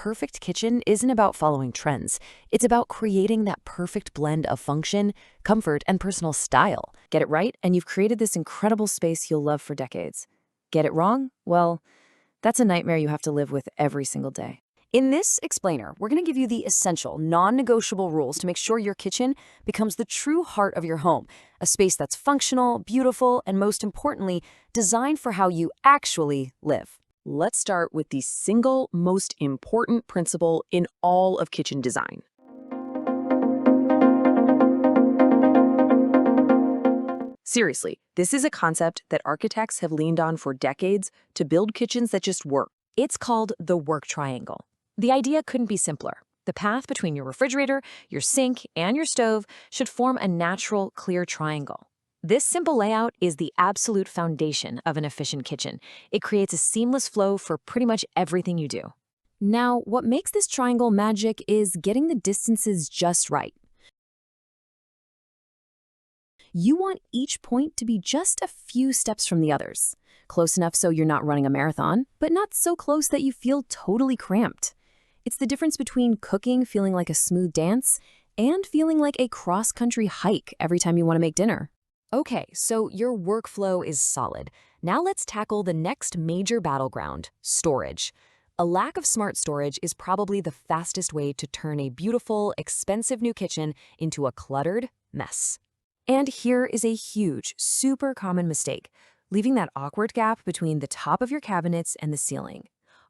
perfect kitchen isn't about following trends. It's about creating that perfect blend of function, comfort, and personal style. Get it right, and you've created this incredible space you'll love for decades. Get it wrong? Well, that's a nightmare you have to live with every single day. In this explainer, we're going to give you the essential, non-negotiable rules to make sure your kitchen becomes the true heart of your home, a space that's functional, beautiful, and most importantly, designed for how you actually live. Let's start with the single most important principle in all of kitchen design. Seriously, this is a concept that architects have leaned on for decades to build kitchens that just work. It's called the work triangle. The idea couldn't be simpler. The path between your refrigerator, your sink, and your stove should form a natural, clear triangle. This simple layout is the absolute foundation of an efficient kitchen. It creates a seamless flow for pretty much everything you do. Now, what makes this triangle magic is getting the distances just right. You want each point to be just a few steps from the others. Close enough so you're not running a marathon, but not so close that you feel totally cramped. It's the difference between cooking feeling like a smooth dance and feeling like a cross-country hike every time you want to make dinner. Okay, so your workflow is solid. Now let's tackle the next major battleground, storage. A lack of smart storage is probably the fastest way to turn a beautiful, expensive new kitchen into a cluttered mess. And here is a huge, super common mistake, leaving that awkward gap between the top of your cabinets and the ceiling.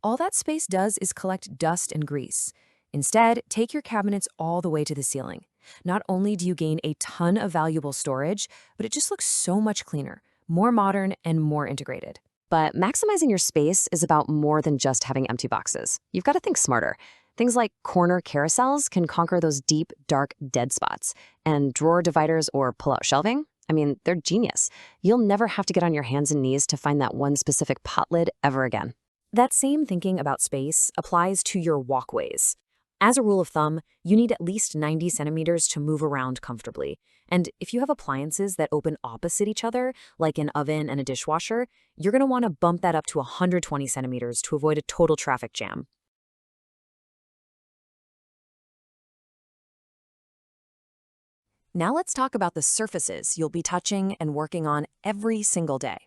All that space does is collect dust and grease. Instead, take your cabinets all the way to the ceiling. Not only do you gain a ton of valuable storage, but it just looks so much cleaner, more modern, and more integrated. But maximizing your space is about more than just having empty boxes. You've got to think smarter. Things like corner carousels can conquer those deep, dark, dead spots. And drawer dividers or pull-out shelving, I mean, they're genius. You'll never have to get on your hands and knees to find that one specific pot lid ever again. That same thinking about space applies to your walkways. As a rule of thumb, you need at least 90 centimeters to move around comfortably. And if you have appliances that open opposite each other, like an oven and a dishwasher, you're going to want to bump that up to 120 centimeters to avoid a total traffic jam. Now let's talk about the surfaces you'll be touching and working on every single day.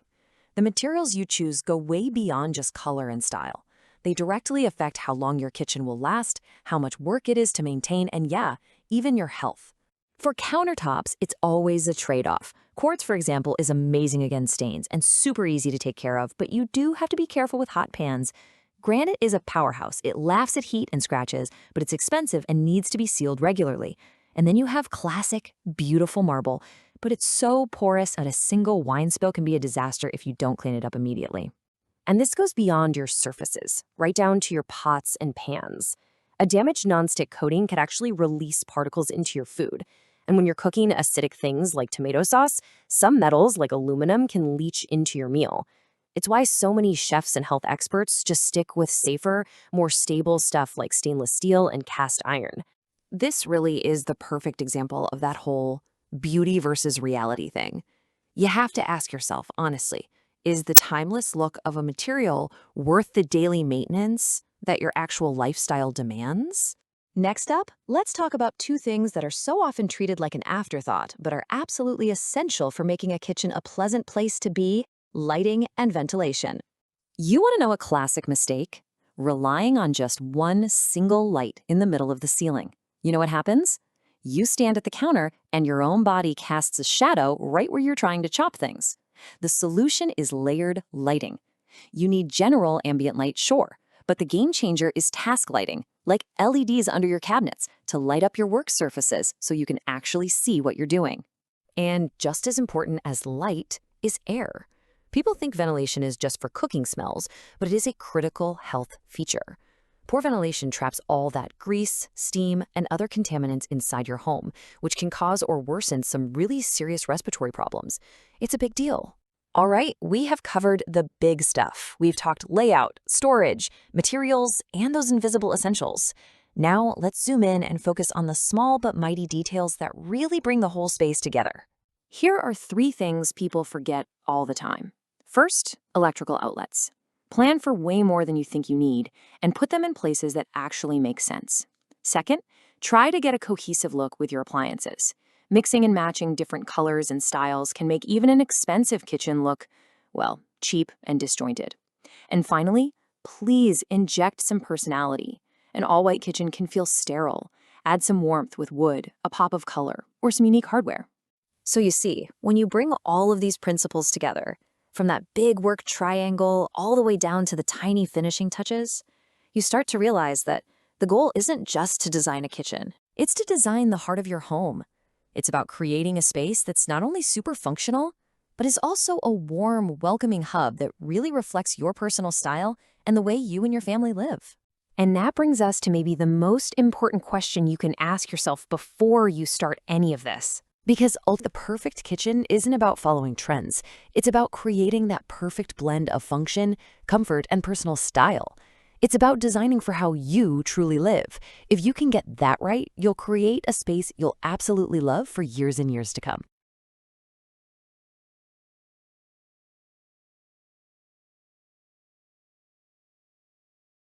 The materials you choose go way beyond just color and style. They directly affect how long your kitchen will last, how much work it is to maintain, and yeah, even your health. For countertops, it's always a trade-off. Quartz, for example, is amazing against stains and super easy to take care of, but you do have to be careful with hot pans. Granite is a powerhouse. It laughs at heat and scratches, but it's expensive and needs to be sealed regularly. And then you have classic, beautiful marble, but it's so porous that a single wine spill can be a disaster if you don't clean it up immediately. And this goes beyond your surfaces, right down to your pots and pans. A damaged nonstick coating can actually release particles into your food. And when you're cooking acidic things like tomato sauce, some metals like aluminum can leach into your meal. It's why so many chefs and health experts just stick with safer, more stable stuff like stainless steel and cast iron. This really is the perfect example of that whole beauty versus reality thing. You have to ask yourself, honestly, is the timeless look of a material worth the daily maintenance that your actual lifestyle demands? Next up, let's talk about two things that are so often treated like an afterthought, but are absolutely essential for making a kitchen a pleasant place to be: lighting and ventilation. You want to know a classic mistake? Relying on just one single light in the middle of the ceiling. You know what happens? You stand at the counter and your own body casts a shadow right where you're trying to chop things. The solution is layered lighting. You need general ambient light, sure, but the game changer is task lighting, like LEDs under your cabinets, to light up your work surfaces so you can actually see what you're doing. And just as important as light is air. People think ventilation is just for cooking smells, but it is a critical health feature. Poor ventilation traps all that grease, steam, and other contaminants inside your home, which can cause or worsen some really serious respiratory problems. It's a big deal. All right, we have covered the big stuff. We've talked layout, storage, materials, and those invisible essentials. Now let's zoom in and focus on the small but mighty details that really bring the whole space together. Here are 3 things people forget all the time. First, electrical outlets. Plan for way more than you think you need and put them in places that actually make sense. Second, try to get a cohesive look with your appliances. Mixing and matching different colors and styles can make even an expensive kitchen look, well, cheap and disjointed. And finally, please inject some personality. An all-white kitchen can feel sterile. Add some warmth with wood, a pop of color, or some unique hardware. So you see, when you bring all of these principles together, from that big work triangle all the way down to the tiny finishing touches, you start to realize that the goal isn't just to design a kitchen. It's to design the heart of your home. It's about creating a space that's not only super functional, but is also a warm, welcoming hub that really reflects your personal style and the way you and your family live. And that brings us to maybe the most important question you can ask yourself before you start any of this. Because the perfect kitchen isn't about following trends. It's about creating that perfect blend of function, comfort, and personal style. It's about designing for how you truly live. If you can get that right, you'll create a space you'll absolutely love for years and years to come.